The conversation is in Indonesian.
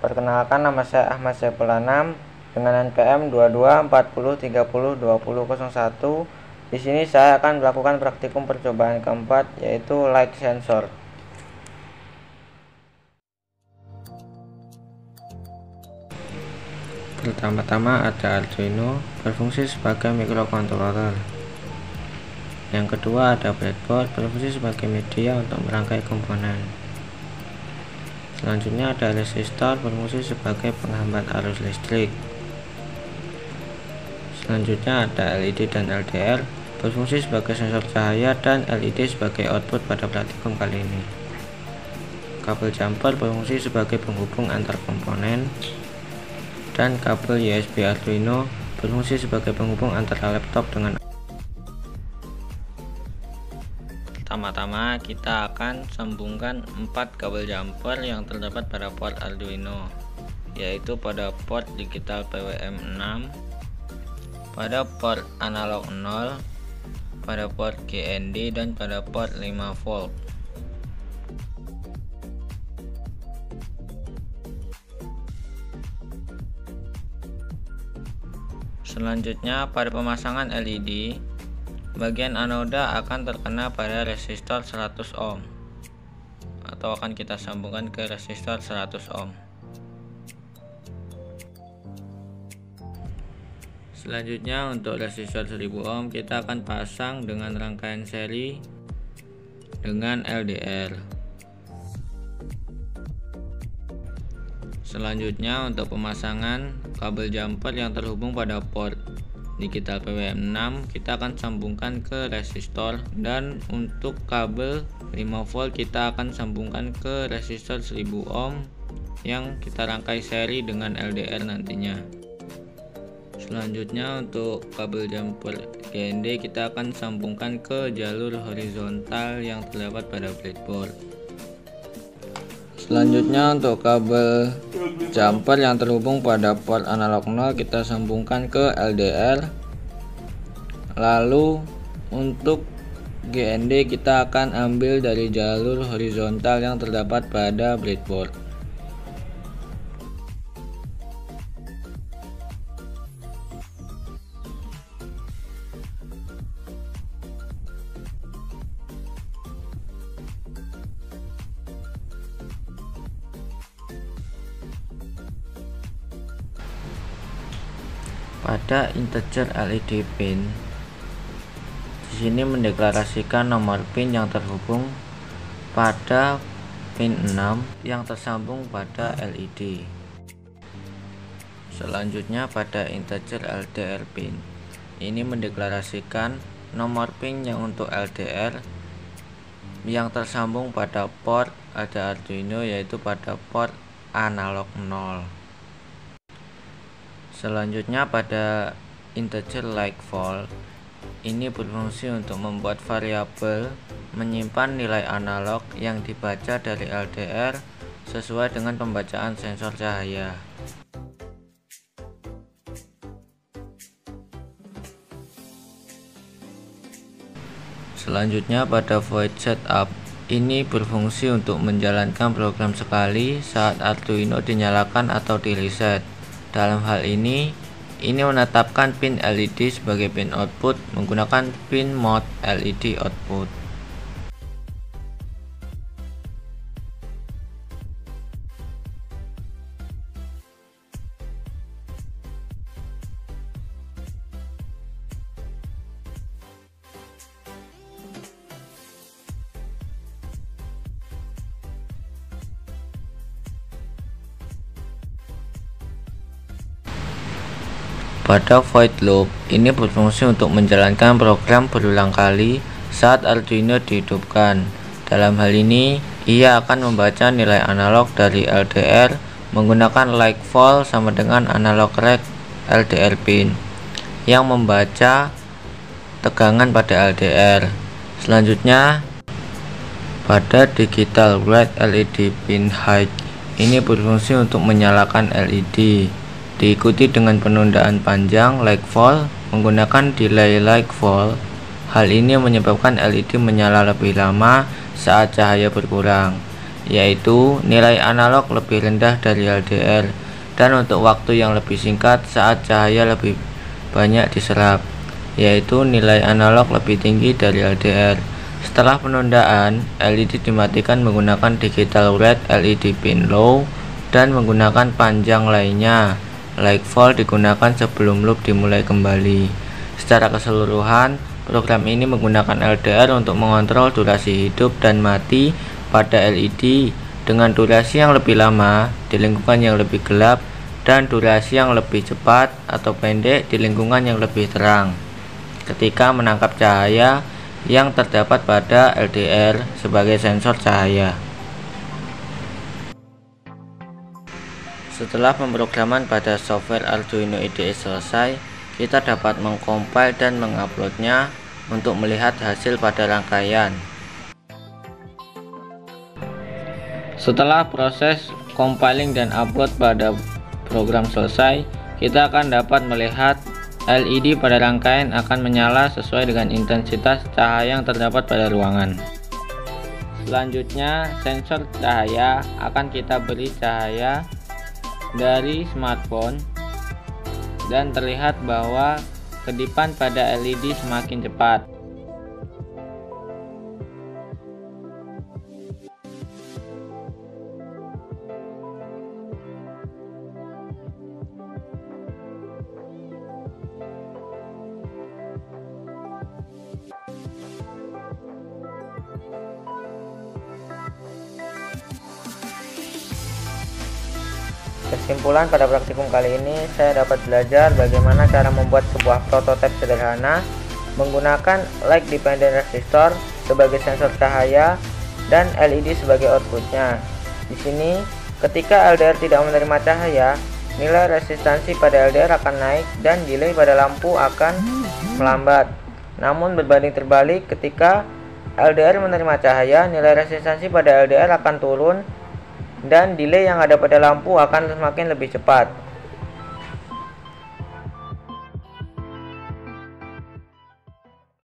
Perkenalkan, nama saya Ahmad Saiful Anam dengan NPM 2240302001. Di sini saya akan melakukan praktikum percobaan keempat, yaitu light sensor. Pertama-tama ada Arduino, berfungsi sebagai microcontroller. Yang kedua ada breadboard, berfungsi sebagai media untuk merangkai komponen. Selanjutnya ada resistor, berfungsi sebagai penghambat arus listrik. Selanjutnya ada LED dan LDR, berfungsi sebagai sensor cahaya, dan LED sebagai output pada praktikum kali ini. Kabel jumper berfungsi sebagai penghubung antar komponen, dan kabel USB Arduino berfungsi sebagai penghubung antara laptop dengan. Pertama-tama kita akan sambungkan 4 kabel jumper yang terdapat pada port Arduino, yaitu pada port digital PWM6, pada port analog 0, pada port GND, dan pada port 5V. Selanjutnya pada pemasangan LED, bagian anoda akan terkena pada resistor 100 ohm atau akan kita sambungkan ke resistor 100 ohm. Selanjutnya untuk resistor 1000 ohm kita akan pasang dengan rangkaian seri dengan LDR. Selanjutnya untuk pemasangan kabel jumper yang terhubung pada port digital PWM6 kita akan sambungkan ke resistor, dan untuk kabel 5V kita akan sambungkan ke resistor 1000 ohm yang kita rangkai seri dengan LDR nantinya. Selanjutnya untuk kabel jumper GND kita akan sambungkan ke jalur horizontal yang terdapat pada breadboard. Selanjutnya untuk kabel jumper yang terhubung pada port analog 0 kita sambungkan ke LDR. Lalu untuk GND kita akan ambil dari jalur horizontal yang terdapat pada breadboard. Pada integer LED pin, di sini mendeklarasikan nomor pin yang terhubung pada pin 6 yang tersambung pada LED. Selanjutnya pada integer LDR pin, ini mendeklarasikan nomor pin yang untuk LDR yang tersambung pada port ada Arduino, yaitu pada port analog 0. Selanjutnya pada integer like vol, ini berfungsi untuk membuat variabel menyimpan nilai analog yang dibaca dari LDR sesuai dengan pembacaan sensor cahaya. Selanjutnya pada void setup, ini berfungsi untuk menjalankan program sekali saat Arduino dinyalakan atau di reset. Dalam hal ini menetapkan pin LED sebagai pin output menggunakan pin mode LED output. Pada void loop, ini berfungsi untuk menjalankan program berulang kali saat Arduino dihidupkan. Dalam hal ini, ia akan membaca nilai analog dari LDR menggunakan like vol sama dengan analog rect LDR pin yang membaca tegangan pada LDR. Selanjutnya, pada digital write LED pin height, ini berfungsi untuk menyalakan LED. Diikuti dengan penundaan panjang like vol menggunakan delay like vol. Hal ini menyebabkan LED menyala lebih lama saat cahaya berkurang. yaitu nilai analog lebih rendah dari LDR dan untuk waktu yang lebih singkat saat cahaya lebih banyak diserap, yaitu nilai analog lebih tinggi dari LDR. Setelah penundaan, LED dimatikan menggunakan digital red LED pin low dan menggunakan panjang lainnya. Like volt digunakan sebelum loop dimulai kembali. Secara keseluruhan, program ini menggunakan LDR untuk mengontrol durasi hidup dan mati pada LED dengan durasi yang lebih lama di lingkungan yang lebih gelap dan durasi yang lebih cepat atau pendek di lingkungan yang lebih terang ketika menangkap cahaya yang terdapat pada LDR sebagai sensor cahaya. Setelah pemrograman pada software Arduino IDE selesai, kita dapat mengcompile dan menguploadnya untuk melihat hasil pada rangkaian. Setelah proses compiling dan upload pada program selesai, kita akan dapat melihat LED pada rangkaian akan menyala sesuai dengan intensitas cahaya yang terdapat pada ruangan. Selanjutnya, sensor cahaya akan kita beri cahaya dari smartphone dan terlihat bahwa kedipan pada LED semakin cepat. Kesimpulan pada praktikum kali ini, saya dapat belajar bagaimana cara membuat sebuah prototipe sederhana menggunakan light dependent resistor sebagai sensor cahaya dan LED sebagai outputnya. Di sini, ketika LDR tidak menerima cahaya, nilai resistansi pada LDR akan naik dan delay pada lampu akan melambat. Namun berbanding terbalik, ketika LDR menerima cahaya, nilai resistansi pada LDR akan turun dan delay yang ada pada lampu akan semakin lebih cepat.